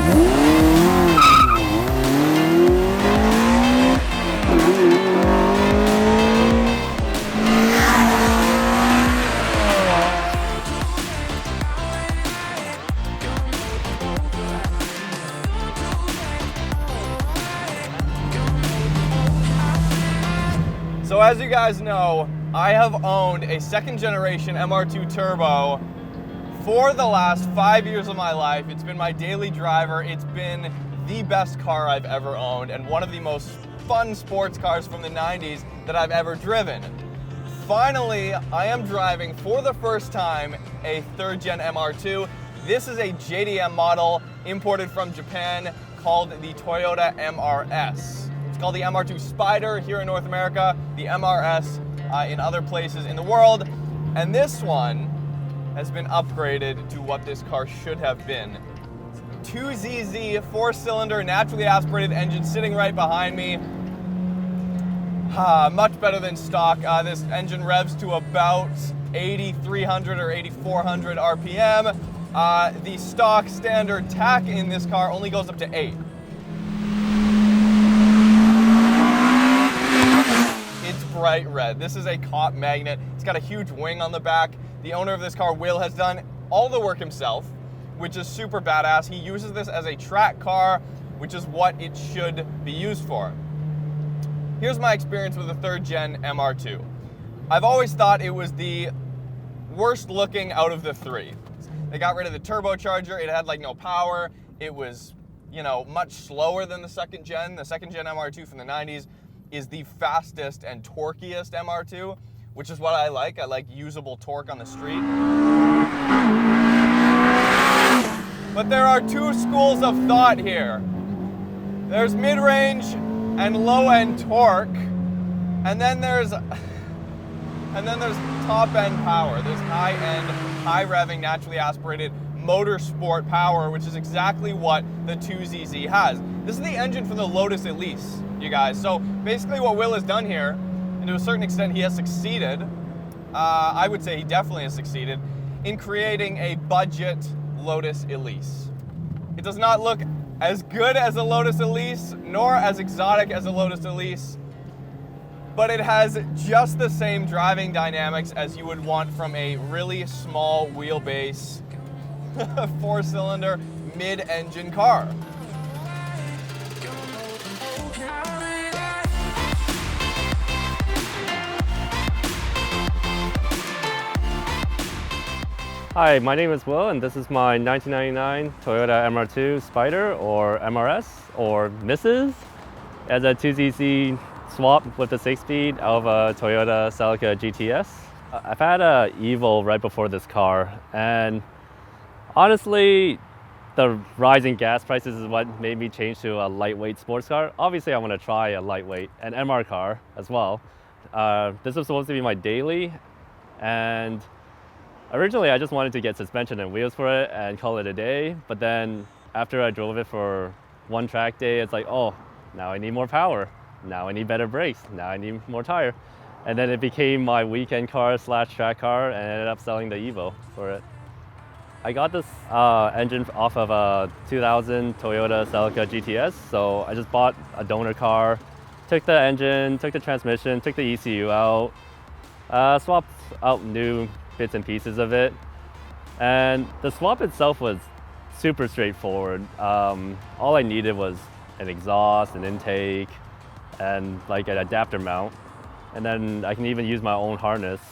So as you guys know, I have owned a second generation MR2 Turbo for the last 5 years of my life. It's been my daily driver. It's been the best car I've ever owned and one of the most fun sports cars from the 90s that I've ever driven. Finally, I am driving for the first time a third gen MR2. This is a JDM model imported from Japan called the Toyota MRS. It's called the MR2 Spyder here in North America, the MRS in other places in the world. And this one has been upgraded to what this car should have been. 2ZZ 4-cylinder naturally aspirated engine sitting right behind me. Much better than stock. This engine revs to about 8,300 or 8,400 RPM. The stock standard tach in this car only goes up to 8. Bright red. This is a cop magnet. It's got a huge wing on the back. The owner of this car, Will, has done all the work himself, which is super badass. He uses this as a track car, which is what it should be used for. Here's my experience with the third gen MR2. I've always thought it was the worst looking out of the three. They got rid of the turbocharger. It had like no power. It was, you know, much slower than the second gen. The second gen MR2 from the 90s is the fastest and torquiest MR2, which is what I like. I like usable torque on the street. But there are two schools of thought here. There's mid-range and low-end torque, and then there's top-end power. There's high-end, high-revving, naturally aspirated motorsport power, which is exactly what the 2ZZ has. This is the engine from the Lotus Elise, you guys. So basically what Will has done here, and to a certain extent he has succeeded, I would say he definitely has succeeded, in creating a budget Lotus Elise. It does not look as good as a Lotus Elise, nor as exotic as a Lotus Elise, but it has just the same driving dynamics as you would want from a really small wheelbase 4-cylinder mid-engine car. Hi, my name is Will, and this is my 1999 Toyota MR2 Spyder, or MRS, or Mrs. As a 2ZZ swap with the 6-speed out of a Toyota Celica GTS. I've had a Evo right before this car, and honestly, the rising gas prices is what made me change to a lightweight sports car. Obviously, I want to try a lightweight, an MR car as well. This was supposed to be my daily, and originally I just wanted to get suspension and wheels for it and call it a day. But then after I drove it for one track day, it's like, oh, now I need more power. Now I need better brakes. Now I need more tire. And then it became my weekend car slash track car, and I ended up selling the Evo for it. I got this engine off of a 2000 Toyota Celica GTS, so I just bought a donor car, took the engine, took the transmission, took the ECU out, swapped out new bits and pieces of it, and the swap itself was super straightforward. All I needed was an exhaust, an intake, and like an adapter mount, and then I can even use my own harness.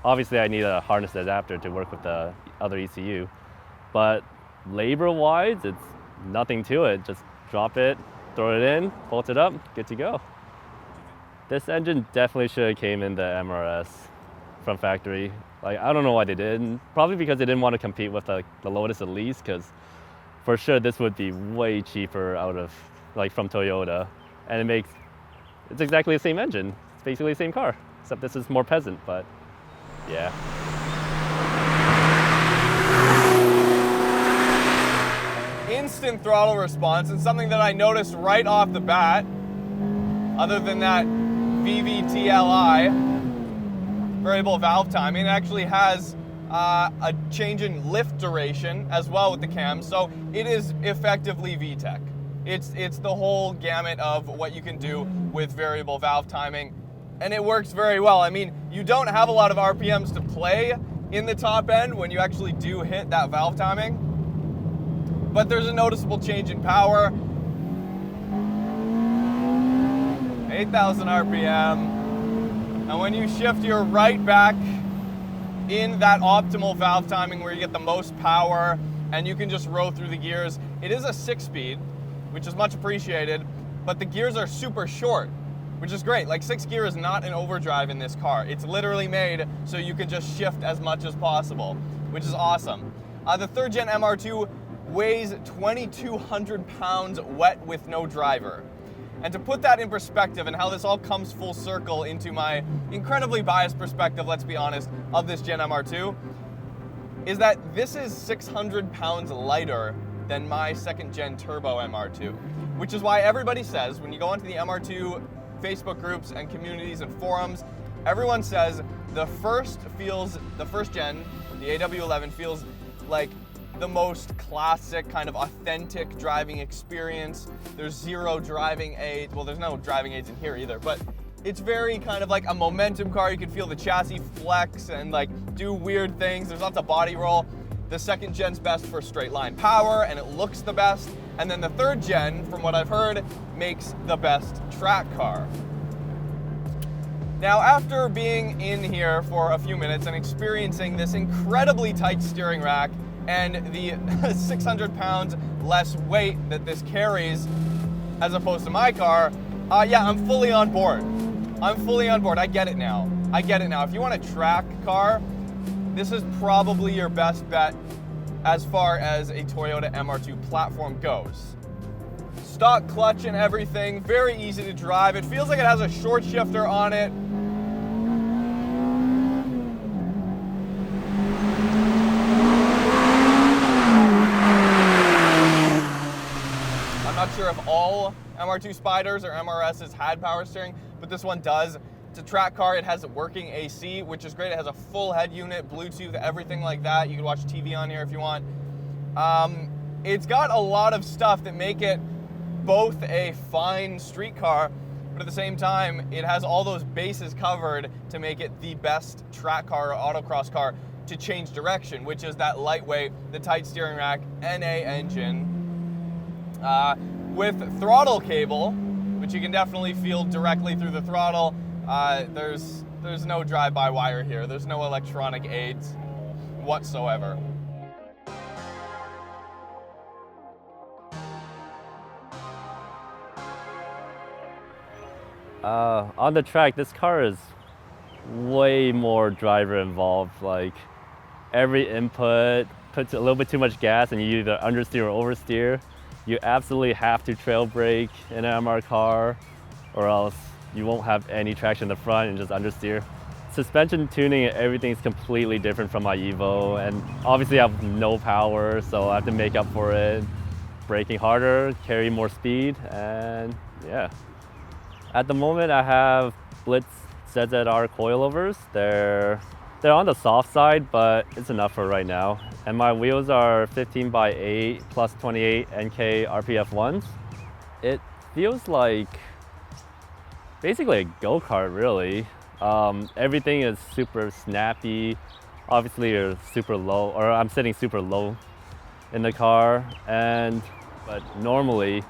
Obviously, I need a harness adapter to work with the other ECU, but labor-wise, it's nothing to it. Just drop it, throw it in, bolt it up, good to go. This engine definitely should have came in the MRS from factory. Like, I don't know why they didn't. Probably because they didn't want to compete with the Lotus Elise, because for sure this would be way cheaper out of, like, from Toyota. And it's exactly the same engine. It's basically the same car, except this is more peasant, but yeah. Instant throttle response, and something that I noticed right off the bat, other than that VVTLI, variable valve timing, it actually has a change in lift duration as well with the cams, so it is effectively VTEC. It's the whole gamut of what you can do with variable valve timing, and it works very well. I mean, you don't have a lot of RPMs to play in the top end when you actually do hit that valve timing, but there's a noticeable change in power. 8,000 RPM, and when you shift your right back in that optimal valve timing where you get the most power and you can just roll through the gears, it is a 6-speed, which is much appreciated, but the gears are super short, which is great. Like 6 gear is not an overdrive in this car. It's literally made so you can just shift as much as possible, which is awesome. The 3rd gen MR2 weighs 2,200 pounds wet with no driver. And to put that in perspective and how this all comes full circle into my incredibly biased perspective, let's be honest, of this Gen MR2, is that this is 600 pounds lighter than my 2nd gen turbo MR2, which is why everybody says, when you go onto the MR2 Facebook groups and communities and forums, everyone says the first gen, the AW11, feels like the most classic, kind of authentic driving experience. There's zero driving aids. Well, there's no driving aids in here either, but it's very kind of like a momentum car. You can feel the chassis flex and like do weird things. There's lots of body roll. The 2nd gen's best for straight line power, and it looks the best. And then the 3rd gen, from what I've heard, makes the best track car. Now, after being in here for a few minutes and experiencing this incredibly tight steering rack and the 600 pounds less weight that this carries as opposed to my car, yeah, I'm fully on board. I'm fully on board. I get it now. I get it now. If you want a track car, this is probably your best bet as far as a Toyota MR2 platform goes. Stock clutch and everything, very easy to drive. It feels like it has a short shifter on it. I'm not sure if all MR2 Spyders or MRSs had power steering, but this one does. It's a track car. It has working AC, which is great. It has a full head unit, Bluetooth, everything like that. You can watch TV on here if you want. It's got a lot of stuff that make it both a fine street car, but at the same time, it has all those bases covered to make it the best track car or autocross car to change direction, which is that lightweight, the tight steering rack, NA engine, with throttle cable, which you can definitely feel directly through the throttle. There's no drive-by-wire here. There's no electronic aids whatsoever. On the track, this car is way more driver involved. Like every input puts a little bit too much gas and you either understeer or oversteer. You absolutely have to trail brake in an MR car or else you won't have any traction in the front and just understeer. Suspension tuning, everything's completely different from my Evo, and obviously I have no power, so I have to make up for it. Braking harder, carry more speed, and yeah. At the moment I have Blitz ZZR coilovers. They're on the soft side, but it's enough for right now. And my wheels are 15x8 plus 28 NK RPF 1s. It feels like basically a go-kart, really. Everything is super snappy. Obviously you're super low, or I'm sitting super low in the car, but normally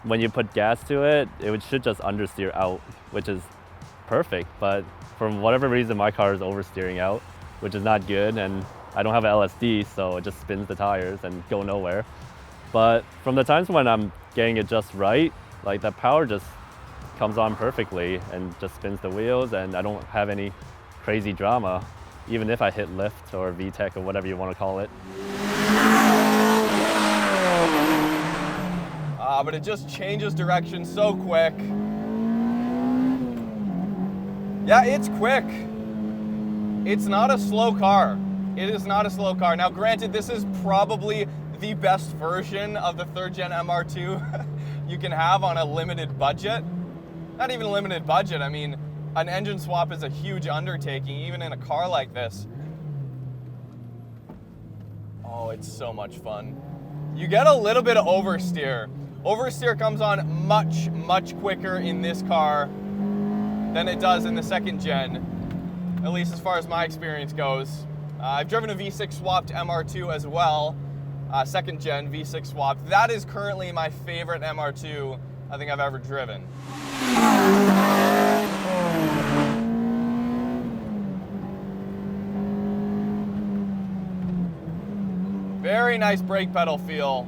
when you put gas to it, it should just understeer out, which is perfect. But for whatever reason, my car is oversteering out, which is not good, and I don't have an LSD, so it just spins the tires and go nowhere. But from the times when I'm getting it just right, like the power just comes on perfectly and just spins the wheels, and I don't have any crazy drama, even if I hit lift or VTEC or whatever you want to call it. But it just changes direction so quick. Yeah, it's quick. It's not a slow car. It is not a slow car. Now, granted, this is probably the best version of the 3rd gen MR2 you can have on a limited budget. Not even a limited budget. I mean, an engine swap is a huge undertaking, even in a car like this. it's so much fun. You get a little bit of oversteer. Oversteer comes on much, much quicker in this car than it does in the second gen, at least as far as my experience goes. I've driven a V6 swapped MR2 as well, second gen V6 swapped. That is currently my favorite MR2 I think I've ever driven. Very nice brake pedal feel.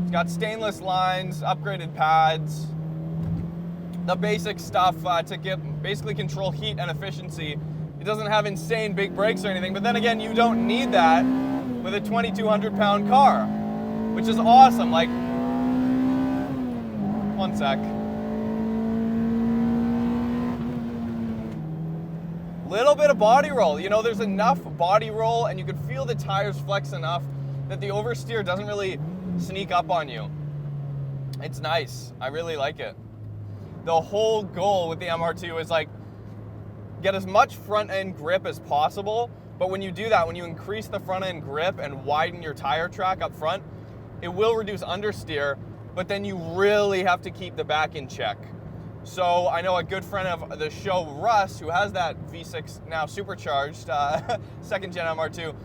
It's got stainless lines, upgraded pads, the basic stuff to basically control heat and efficiency. It doesn't have insane big brakes or anything, but then again, you don't need that with a 2,200 pound car, which is awesome. Like, one sec. Little bit of body roll. You know, there's enough body roll and you can feel the tires flex enough that the oversteer doesn't really sneak up on you. It's nice. I really like it. The whole goal with the MR2 is like, get as much front end grip as possible, but when you do that, when you increase the front end grip and widen your tire track up front, it will reduce understeer, but then you really have to keep the back in check. So I know a good friend of the show, Russ, who has that V6 now supercharged, second gen MR2,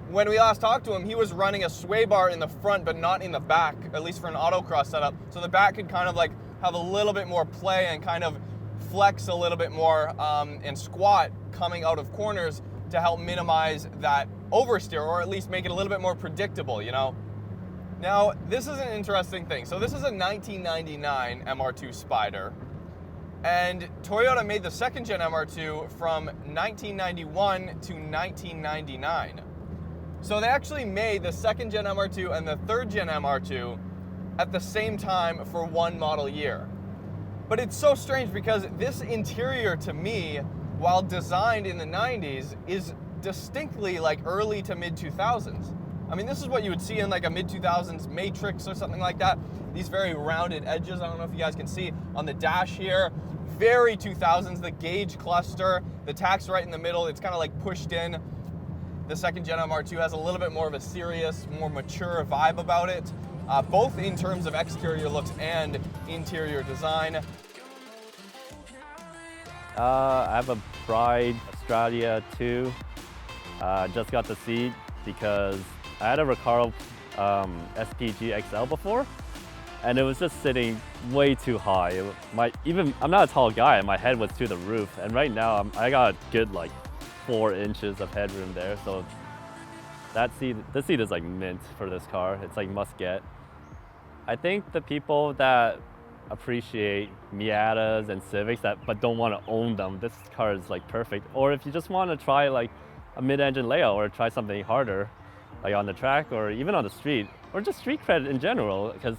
when we last talked to him, he was running a sway bar in the front, but not in the back, at least for an autocross setup. So the back could kind of like have a little bit more play and kind of flex a little bit more and squat coming out of corners to help minimize that oversteer, or at least make it a little bit more predictable, you know? Now, this is an interesting thing. So this is a 1999 MR2 Spyder, and Toyota made the second gen MR2 from 1991 to 1999. So they actually made the second gen MR2 and the third gen MR2 at the same time for one model year. But it's so strange because this interior to me, while designed in the 90s, is distinctly like early to mid 2000s. I mean, this is what you would see in like a mid-2000s Matrix or something like that. These very rounded edges, I don't know if you guys can see on the dash here. Very 2000s, the gauge cluster, the tach's right in the middle, it's kind of like pushed in. The second gen MR2 has a little bit more of a serious, more mature vibe about it, both in terms of exterior looks and interior design. I have a Bride Australia 2. Just got the seat because I had a Recaro SPG XL before, and it was just sitting way too high. I'm not a tall guy, and my head was to the roof. And right now, I got a good like 4 inches of headroom there. So this seat is like mint for this car. It's like must get. I think the people that appreciate Miatas and Civics but don't want to own them, this car is like perfect. Or if you just want to try like a mid-engine layout or try something harder, like on the track or even on the street, or just street cred in general, because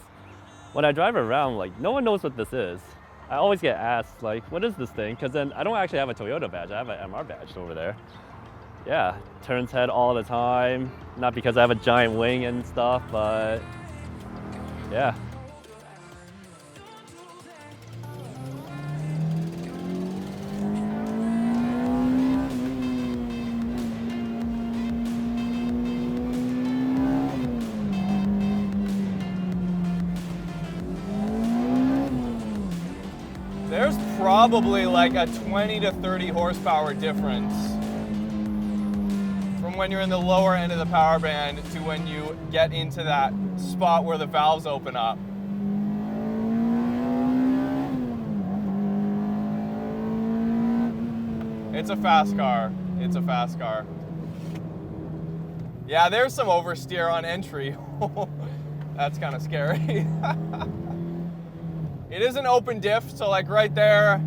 when I drive around, like no one knows what this is. I always get asked like, what is this thing? Because then I don't actually have a Toyota badge, I have an MR badge over there. Yeah, turns head all the time, not because I have a giant wing and stuff, but yeah. There's probably like a 20 to 30 horsepower difference from when you're in the lower end of the power band to when you get into that spot where the valves open up. It's a fast car. It's a fast car. Yeah, there's some oversteer on entry. That's kind of scary. It is an open diff, so like right there,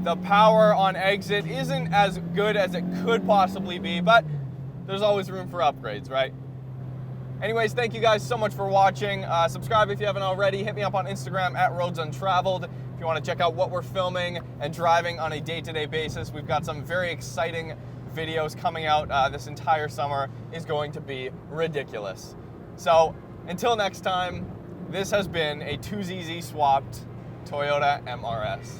the power on exit isn't as good as it could possibly be, but there's always room for upgrades, right? Anyways, thank you guys so much for watching. Subscribe if you haven't already. Hit me up on Instagram at Roads Untraveled if you want to check out what we're filming and driving on a day-to-day basis. We've got some very exciting videos coming out. This entire summer is going to be ridiculous. So until next time, this has been a 2ZZ-Swapped Toyota MRS.